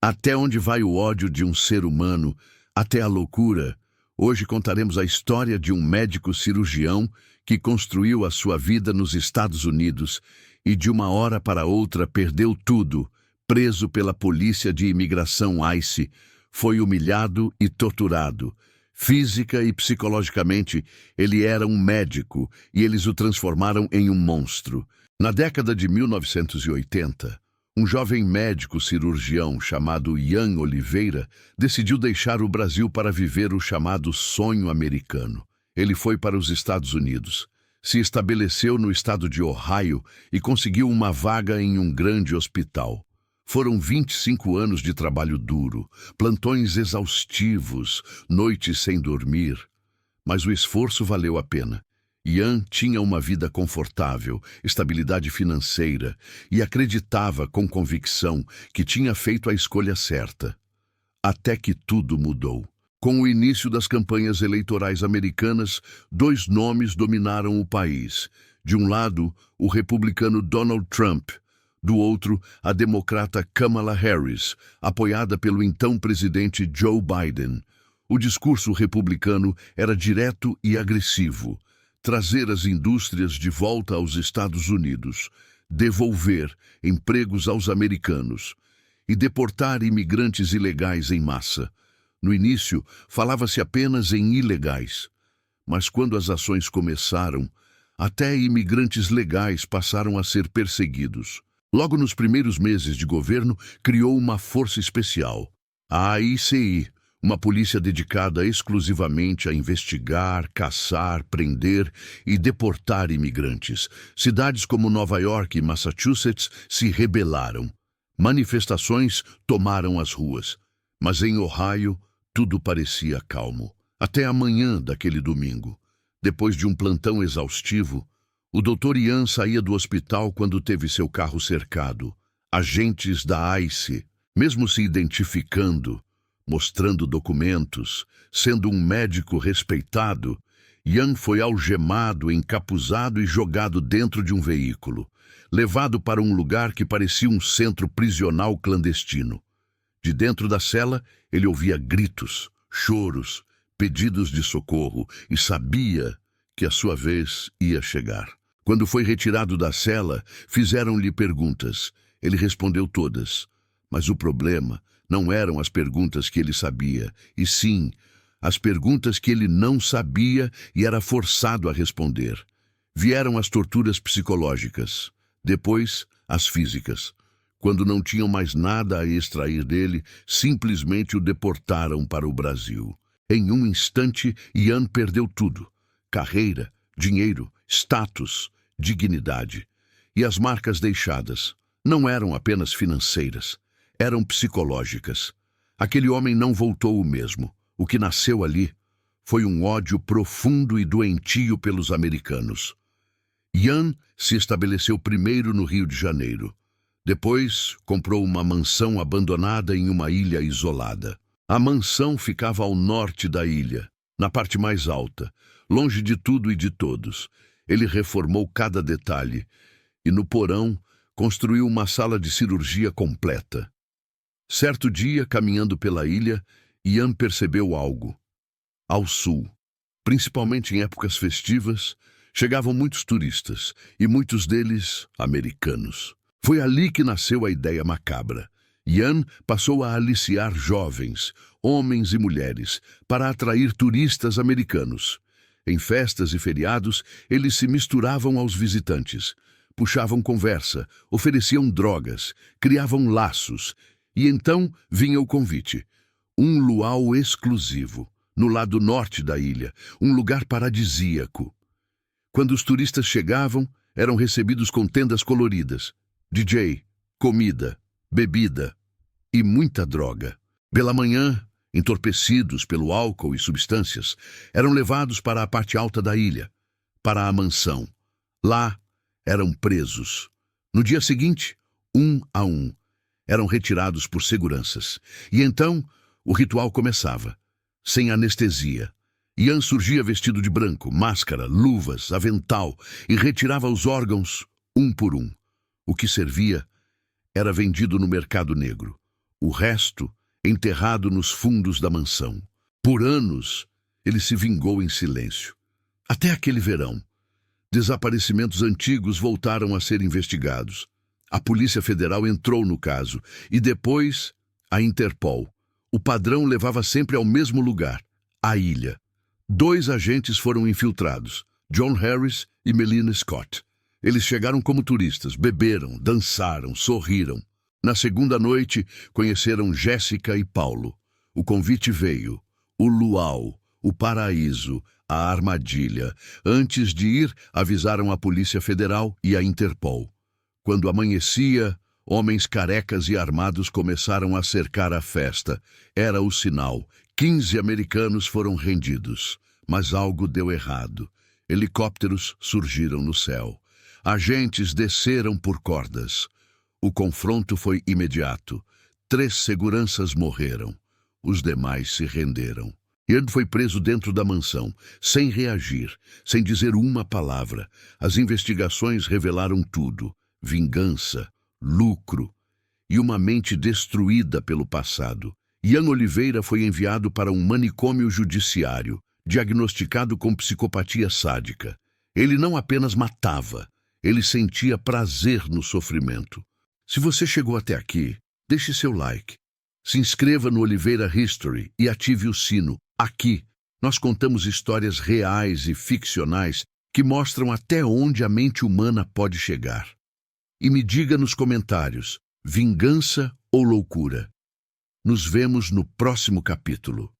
Até onde vai o ódio de um ser humano, até a loucura? Hoje contaremos a história de um médico cirurgião que construiu a sua vida nos Estados Unidos e de uma hora para outra perdeu tudo, preso pela polícia de imigração ICE, foi humilhado e torturado. Física e psicologicamente, ele era um médico e eles o transformaram em um monstro. Na década de 1980, um jovem médico cirurgião chamado Ian Oliveira decidiu deixar o Brasil para viver o chamado sonho americano. Ele foi para os Estados Unidos, se estabeleceu no estado de Ohio e conseguiu uma vaga em um grande hospital. Foram 25 anos de trabalho duro, plantões exaustivos, noites sem dormir. Mas o esforço valeu a pena. Ian tinha uma vida confortável, estabilidade financeira e acreditava com convicção que tinha feito a escolha certa. Até que tudo mudou. Com o início das campanhas eleitorais americanas, dois nomes dominaram o país. De um lado, o republicano Donald Trump. Do outro, a democrata Kamala Harris, apoiada pelo então presidente Joe Biden. O discurso republicano era direto e agressivo. Trazer as indústrias de volta aos Estados Unidos, devolver empregos aos americanos e deportar imigrantes ilegais em massa. No início, falava-se apenas em ilegais, mas quando as ações começaram, até imigrantes legais passaram a ser perseguidos. Logo nos primeiros meses de governo, criou uma força especial, a ICE, uma polícia dedicada exclusivamente a investigar, caçar, prender e deportar imigrantes. Cidades como Nova York e Massachusetts se rebelaram. Manifestações tomaram as ruas. Mas em Ohio, tudo parecia calmo. Até a manhã daquele domingo. Depois de um plantão exaustivo, o Dr. Ian saía do hospital quando teve seu carro cercado. Agentes da ICE, mesmo se identificando, mostrando documentos, sendo um médico respeitado, Ian foi algemado, encapuzado e jogado dentro de um veículo, levado para um lugar que parecia um centro prisional clandestino. De dentro da cela, ele ouvia gritos, choros, pedidos de socorro e sabia que a sua vez ia chegar. Quando foi retirado da cela, fizeram-lhe perguntas. Ele respondeu todas, mas o problema não eram as perguntas que ele sabia, e sim as perguntas que ele não sabia e era forçado a responder. Vieram as torturas psicológicas, depois as físicas. Quando não tinham mais nada a extrair dele, simplesmente o deportaram para o Brasil. Em um instante, Ian perdeu tudo: carreira, dinheiro, status, dignidade. E as marcas deixadas não eram apenas financeiras. Eram psicológicas. Aquele homem não voltou o mesmo. O que nasceu ali foi um ódio profundo e doentio pelos americanos. Ian se estabeleceu primeiro no Rio de Janeiro. Depois, comprou uma mansão abandonada em uma ilha isolada. A mansão ficava ao norte da ilha, na parte mais alta, longe de tudo e de todos. Ele reformou cada detalhe e, no porão, construiu uma sala de cirurgia completa. Certo dia, caminhando pela ilha, Ian percebeu algo. Ao sul, principalmente em épocas festivas, chegavam muitos turistas, e muitos deles americanos. Foi ali que nasceu a ideia macabra. Ian passou a aliciar jovens, homens e mulheres, para atrair turistas americanos. Em festas e feriados, eles se misturavam aos visitantes, puxavam conversa, ofereciam drogas, criavam laços. E então vinha o convite. Um luau exclusivo, no lado norte da ilha, um lugar paradisíaco. Quando os turistas chegavam, eram recebidos com tendas coloridas, DJ, comida, bebida e muita droga. Pela manhã, entorpecidos pelo álcool e substâncias, eram levados para a parte alta da ilha, para a mansão. Lá, eram presos. No dia seguinte, um a um, eram retirados por seguranças. E então, o ritual começava, sem anestesia. Ian surgia vestido de branco, máscara, luvas, avental, e retirava os órgãos, um por um. O que servia era vendido no mercado negro. O resto, enterrado nos fundos da mansão. Por anos, ele se vingou em silêncio. Até aquele verão. Desaparecimentos antigos voltaram a ser investigados. A Polícia Federal entrou no caso e depois a Interpol. O padrão levava sempre ao mesmo lugar, a ilha. 2 agentes foram infiltrados, John Harris e Melina Scott. Eles chegaram como turistas, beberam, dançaram, sorriram. Na segunda noite, conheceram Jéssica e Paulo. O convite veio. O luau, o paraíso, a armadilha. Antes de ir, avisaram a Polícia Federal e a Interpol. Quando amanhecia, homens carecas e armados começaram a cercar a festa. Era o sinal. 15 americanos foram rendidos. Mas algo deu errado. Helicópteros surgiram no céu. Agentes desceram por cordas. O confronto foi imediato. 3 seguranças morreram. Os demais se renderam. Ian foi preso dentro da mansão, sem reagir, sem dizer uma palavra. As investigações revelaram tudo. Vingança, lucro e uma mente destruída pelo passado. Ian Oliveira foi enviado para um manicômio judiciário, diagnosticado com psicopatia sádica. Ele não apenas matava, ele sentia prazer no sofrimento. Se você chegou até aqui, deixe seu like. Se inscreva no Oliveira History e ative o sino. Aqui, nós contamos histórias reais e ficcionais que mostram até onde a mente humana pode chegar. E me diga nos comentários, vingança ou loucura? Nos vemos no próximo capítulo.